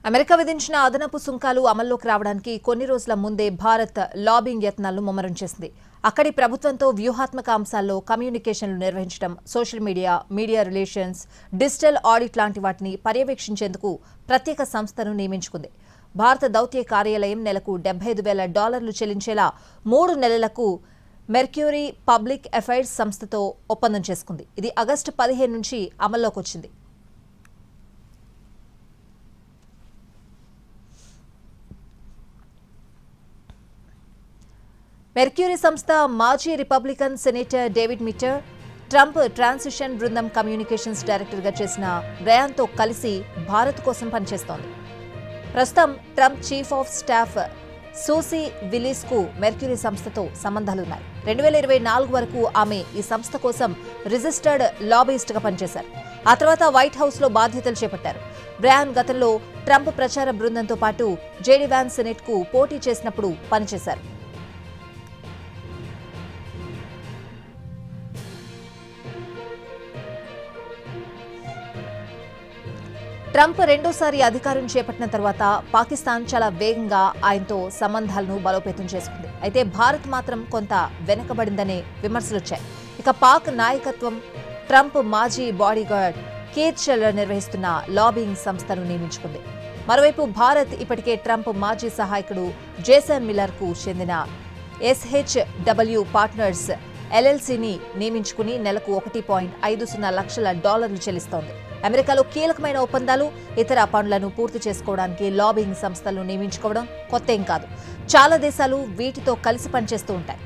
America విధించిన అదనపు సుంకాలు అమల్లోకి రావడానికి కొన్ని రోజుల ముందే భారత్ లాబింగ్ యత్నాలను ముమ్మరం చేసింది. అక్కడి ప్రభుత్వంతో వ్యూహాత్మక అంశాల్లో కమ్యూనికేషన్లు నిర్వహించడం, social media, media relations, digital audit లాంటి వాటిని పర్యవేక్షించేందుకు ప్రత్యేక సంస్థను నియమించుకుంది. భారత దౌత్య కార్యాలయం నెలకు $75,000 చెల్లించేలా 3 నెలలకు మెర్క్యూరీ పబ్లిక్ అఫైర్స్ సంస్థతో ఒప్పందం చేసుకుంది. ఇది ఆగస్టు 15 నుంచి అమల్లోకి వచ్చింది. మెర్క్యూరీ సంస్థ మాజీ Republican senator David Vitter, Trump transition బృందం కమ్యూనికేషన్స్ డైరెక్టర్గా చేసిన బ్రయాన్తో కలిసి భారత్ కోసం పనిచేస్తోంది. ప్రస్తుతం Trump chief of staff Susie విల్లీస్కు మెర్క్యూరీ సంస్థతో సంబంధాలున్నాయి. 2024 వరకు ఆమె ఈ సంస్థ కోసం రిజిస్టర్డ్ లాబీయిస్ట్గా పనిచేశారు. ఆ తర్వాత వైట్ హౌస్లో బాధ్యతలు చేపట్టారు. బ్రయాన్ గతంలో ట్రంప్ ప్రచార బృందంతో పాటు జేడీ వ్యాన్స్ సెనేట్కు పోటీ చేసినప్పుడు పనిచేశారు. ట్రంప్ రెండోసారి అధికారం చేపట్టిన తర్వాత పాకిస్తాన్ చాలా వేగంగా ఆయనతో సంబంధాలను బలోపేతం చేసుకుంది. అయితే భారత్ మాత్రం కొంత వెనకబడిందనే విమర్శలొచ్చాయి. ఇక పాక్ నాయకత్వం ట్రంప్ మాజీ బాడీగార్డ్ కేత్ షెల్లర్ నిర్వహిస్తున్న లాబింగ్ సంస్థను నియమించుకుంది. మరోవైపు భారత్ ఇప్పటికే ట్రంప్ మాజీ సహాయకుడు జేసన్ మిల్లర్కు చెందిన SHW పార్ట్నర్స్ LLCని నియమించుకుని నెలకు $1.50 లక్షల చెల్లిస్తోంది. అమెరికాలో కీలకమైన ఒప్పందాలు, ఇతర పనులను పూర్తి చేసుకోవడానికి లాబింగ్ సంస్థలను నియమించుకోవడం కొత్తేం కాదు. చాలా దేశాలు వీటితో కలిసి పనిచేస్తూ ఉంటాయి.